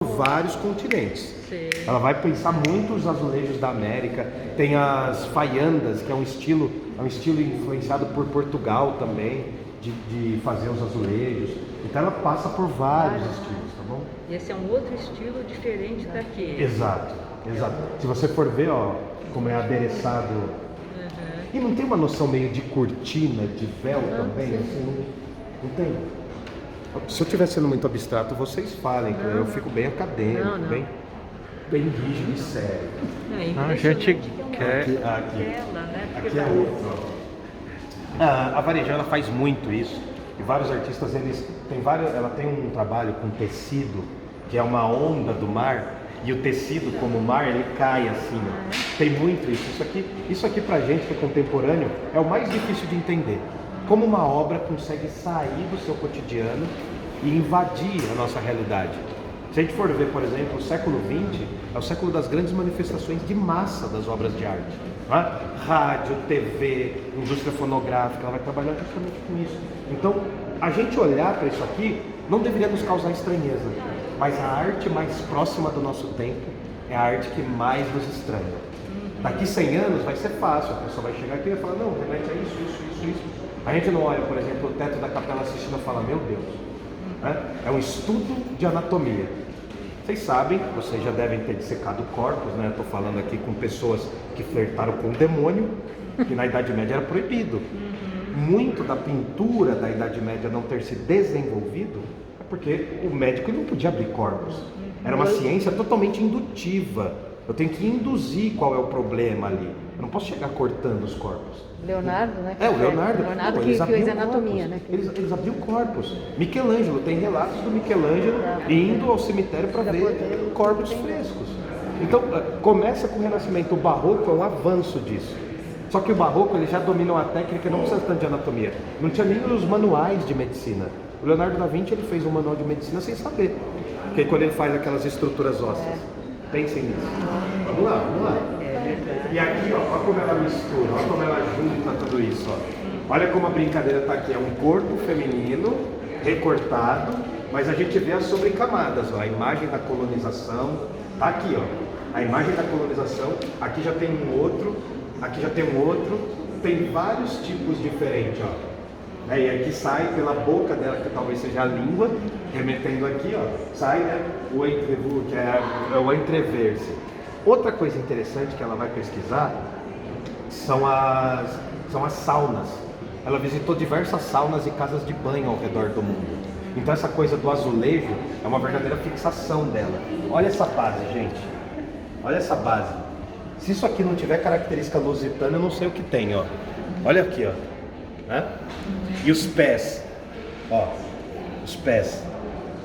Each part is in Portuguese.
vários continentes. Sim. Ela vai pensar muito os azulejos da América. Tem as faiandas, que é um estilo influenciado por Portugal também, de fazer os azulejos. Então ela passa por vários estilos, tá bom? E esse é um outro estilo diferente daquele. Exato, exato. Se você for ver, ó, como é adereçado. E não tem uma noção meio de cortina, de véu também? Assim, não tem? Se eu estiver sendo muito abstrato, vocês falem, que eu fico bem acadêmico, Não. bem rígido e sério. A gente quer Aqui, tela, né? aqui é outro. A Varejão, ela faz muito isso. E vários artistas, ela tem um trabalho com tecido, que é uma onda do mar, e o tecido, como o mar, ele cai assim. Ó. Tem muito isso. Isso aqui pra gente que é contemporâneo é o mais difícil de entender. Como uma obra consegue sair do seu cotidiano e invadir a nossa realidade. Se a gente for ver, por exemplo, o século XX é o século das grandes manifestações de massa das obras de arte. Não é? Rádio, TV, indústria fonográfica, ela vai trabalhar justamente com isso. Então, a gente olhar para isso aqui não deveria nos causar estranheza, mas a arte mais próxima do nosso tempo é a arte que mais nos estranha. Daqui 100 anos vai ser fácil, a pessoa vai chegar aqui e vai falar, não, remete a isso. A gente não olha, por exemplo, o teto da Capela Sistina e fala, meu Deus, né? É um estudo de anatomia. Vocês sabem, vocês já devem ter dissecado corpos, né? Estou falando aqui com pessoas que flertaram com o demônio, que na Idade Média era proibido. Muito da pintura da Idade Média não ter se desenvolvido é porque o médico não podia abrir corpos. Era uma ciência totalmente indutiva. Eu tenho que induzir qual é o problema ali. Eu não posso chegar cortando os corpos. Leonardo, né? O Leonardo. Leonardo Pô, que fez abriam anatomia, corpos. né? Eles abriam corpos. Michelangelo, tem relatos do Michelangelo indo ao cemitério para ver corpos frescos. Então, começa com o Renascimento. O Barroco é um avanço disso. Só que o Barroco, eles já dominam a técnica e não precisa tanto de anatomia. Não tinha nem os manuais de medicina. O Leonardo da Vinci, ele fez um manual de medicina sem saber. Porque quando ele faz aquelas estruturas ósseas. Pensem nisso. Vamos lá. E aqui, ó, olha como ela mistura, olha como ela junta tudo isso, ó. Olha como a brincadeira está aqui, é um corpo feminino recortado, mas a gente vê as sobrecamadas, ó, a imagem da colonização, tá aqui, ó, a imagem da colonização, aqui já tem um outro, aqui já tem um outro, tem vários tipos diferentes, ó. E aqui sai pela boca dela, que talvez seja a língua, remetendo aqui, ó, sai, né, o entrevu, que é o entrever-se. Outra coisa interessante que ela vai pesquisar são as saunas. Ela visitou diversas saunas e casas de banho ao redor do mundo. Então essa coisa do azulejo é uma verdadeira fixação dela. Olha essa base, gente. Olha essa base. Se isso aqui não tiver característica lusitana, eu não sei o que tem, ó. Olha aqui, ó. Né? E os pés. Ó. Os pés.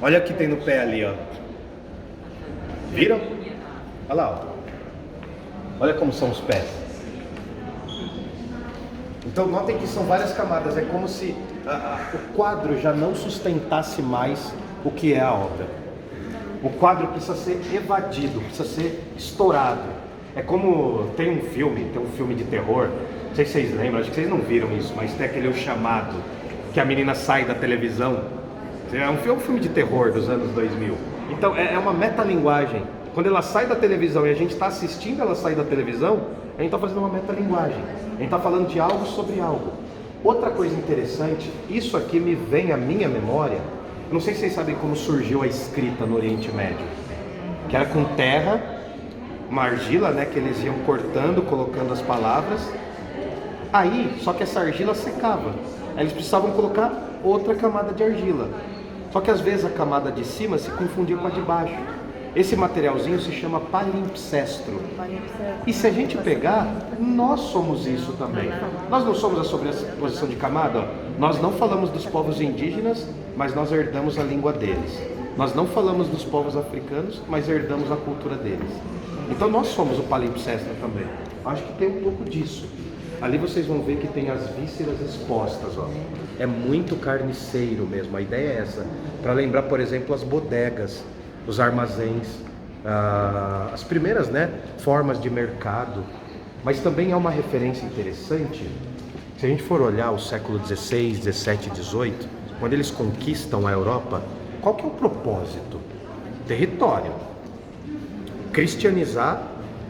Olha o que tem no pé ali, ó. Viram? Olha lá, ó. Olha como são os pés. Então notem que são várias camadas. É como se o quadro já não sustentasse mais o que é a obra. O quadro precisa ser evadido, precisa ser estourado. É como tem um filme de terror. Não sei se vocês lembram, acho que vocês não viram isso, mas tem aquele O Chamado, que a menina sai da televisão. É um filme de terror dos anos 2000. Então é uma metalinguagem. Quando ela sai da televisão e a gente está assistindo ela sair da televisão, a gente está fazendo uma metalinguagem. A gente está falando de algo sobre algo. Outra coisa interessante, isso aqui me vem à minha memória. Não sei se vocês sabem como surgiu a escrita no Oriente Médio. Que era com terra, uma argila, né, que eles iam cortando, colocando as palavras. Aí, só que essa argila secava. Aí eles precisavam colocar outra camada de argila. Só que às vezes a camada de cima se confundia com a de baixo. Esse materialzinho se chama palimpsestro. E se a gente pegar, nós somos isso também. Nós não somos a sobreposição de camada, ó. Nós não falamos dos povos indígenas, mas nós herdamos a língua deles. Nós não falamos dos povos africanos, mas herdamos a cultura deles. Então nós somos o palimpsestro também. Acho que tem um pouco disso. Ali vocês vão ver que tem as vísceras expostas, ó. É muito carniceiro mesmo, a ideia é essa. Para lembrar, por exemplo, as bodegas, os armazéns, as primeiras, né, formas de mercado. Mas também é uma referência interessante. Se a gente for olhar o século XVI, XVII, XVIII, quando eles conquistam a Europa, qual que é o propósito? território. Cristianizar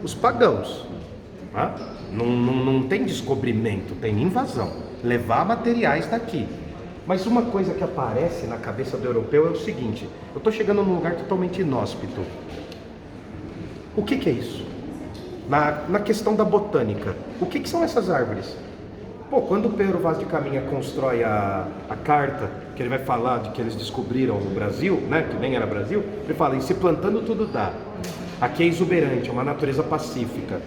os pagãos. Tá? Não tem descobrimento, tem invasão. Levar materiais daqui. Mas uma coisa que aparece na cabeça do europeu é o seguinte: eu estou chegando num lugar totalmente inóspito. O que é isso? Na questão da botânica, o que são essas árvores? Pô, quando o Pedro Vaz de Caminha constrói a carta, que ele vai falar de que eles descobriram o Brasil, né, que nem era Brasil, ele fala, e se plantando tudo dá. Aqui é exuberante, é uma natureza pacífica.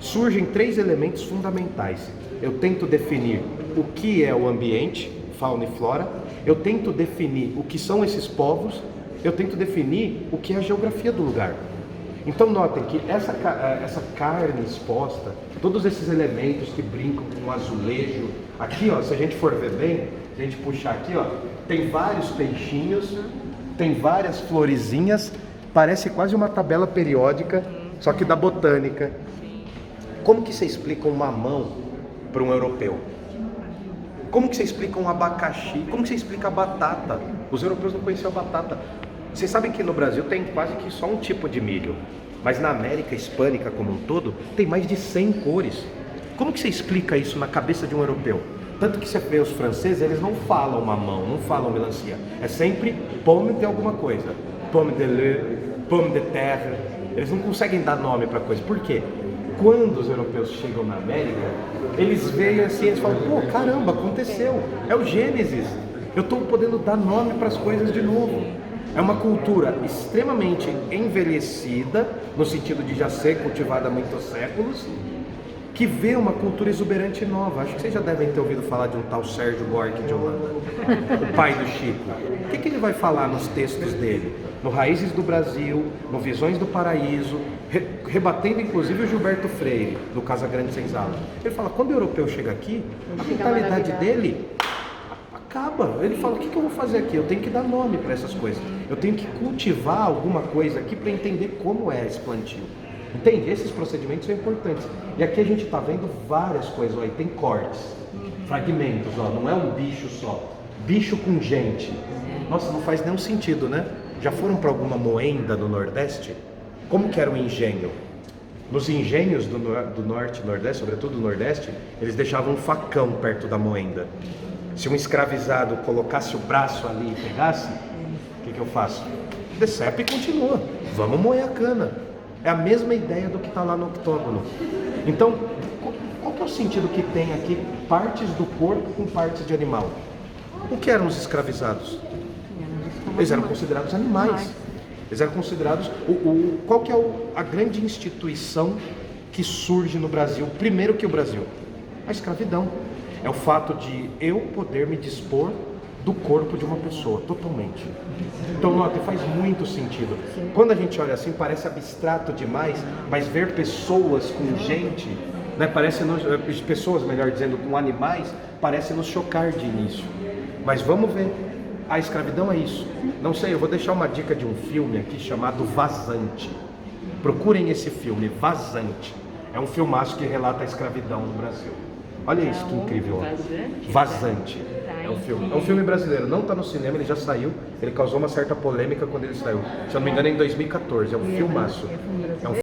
Surgem 3 elementos fundamentais. Eu tento definir o que é o ambiente, fauna e flora, eu tento definir o que são esses povos, eu tento definir o que é a geografia do lugar. Então notem que essa carne exposta, todos esses elementos que brincam com o azulejo, aqui ó, se a gente for ver bem, se a gente puxar aqui ó, tem vários peixinhos, tem várias florezinhas, parece quase uma tabela periódica, só que da botânica. Como que você explica um mamão para um europeu? Como que você explica um abacaxi? Como que você explica a batata? Os europeus não conheciam a batata. Vocês sabem que no Brasil tem quase que só um tipo de milho, mas na América Hispânica como um todo, tem mais de 100 cores. Como que você explica isso na cabeça de um europeu? Tanto que você vê os franceses, eles não falam mamão, não falam melancia. É sempre pomme de alguma coisa. Pomme de lait, pomme de terre. Eles não conseguem dar nome para coisa. Por quê? Quando os europeus chegam na América, eles veem assim, eles falam, pô, caramba, aconteceu. É o Gênesis. Eu estou podendo dar nome para as coisas de novo. É uma cultura extremamente envelhecida, no sentido de já ser cultivada há muitos séculos, que vê uma cultura exuberante nova. Acho que vocês já devem ter ouvido falar de um tal Sérgio Buarque de Holanda, o pai do Chico. O que ele vai falar nos textos dele? No Raízes do Brasil, no Visões do Paraíso, rebatendo inclusive o Gilberto Freire, do Casa Grande Senzala. Ele fala, quando o europeu chega aqui, a mentalidade dele acaba. Ele fala, o que eu vou fazer aqui? Eu tenho que dar nome para essas coisas. Eu tenho que cultivar alguma coisa aqui para entender como é esse plantio. Entende? Esses procedimentos são importantes. E aqui a gente está vendo várias coisas. Ó, aí tem cortes, fragmentos. Ó, não é um bicho só. Bicho com gente. Nossa, não faz nenhum sentido, né? Já foram para alguma moenda no Nordeste? Como que era o engenho? Nos engenhos do Norte e Nordeste, sobretudo do Nordeste, eles deixavam um facão perto da moenda. Se um escravizado colocasse o braço ali e pegasse, o que eu faço? Decepa e continua. Vamos moer a cana. É a mesma ideia do que está lá no octógono. Então, qual que é o sentido que tem aqui partes do corpo com partes de animal? O que eram os escravizados? Eles eram considerados animais. Eles eram considerados... Qual que é a grande instituição que surge no Brasil, primeiro que o Brasil? A escravidão. É o fato de eu poder me dispor do corpo de uma pessoa, totalmente. Então, nota, faz muito sentido. Quando a gente olha assim, parece abstrato demais, mas ver pessoas com gente, né, pessoas, melhor dizendo, com animais, parece nos chocar de início. Mas vamos ver. A escravidão é isso. Não sei, eu vou deixar uma dica de um filme aqui chamado Vazante. Procurem esse filme, Vazante. É um filmaço que relata a escravidão no Brasil. Olha isso, que incrível. Vazante. É um filme brasileiro, não está no cinema, ele já saiu. Ele causou uma certa polêmica quando ele saiu. Se eu não me engano, é em 2014. É um filmaço. É um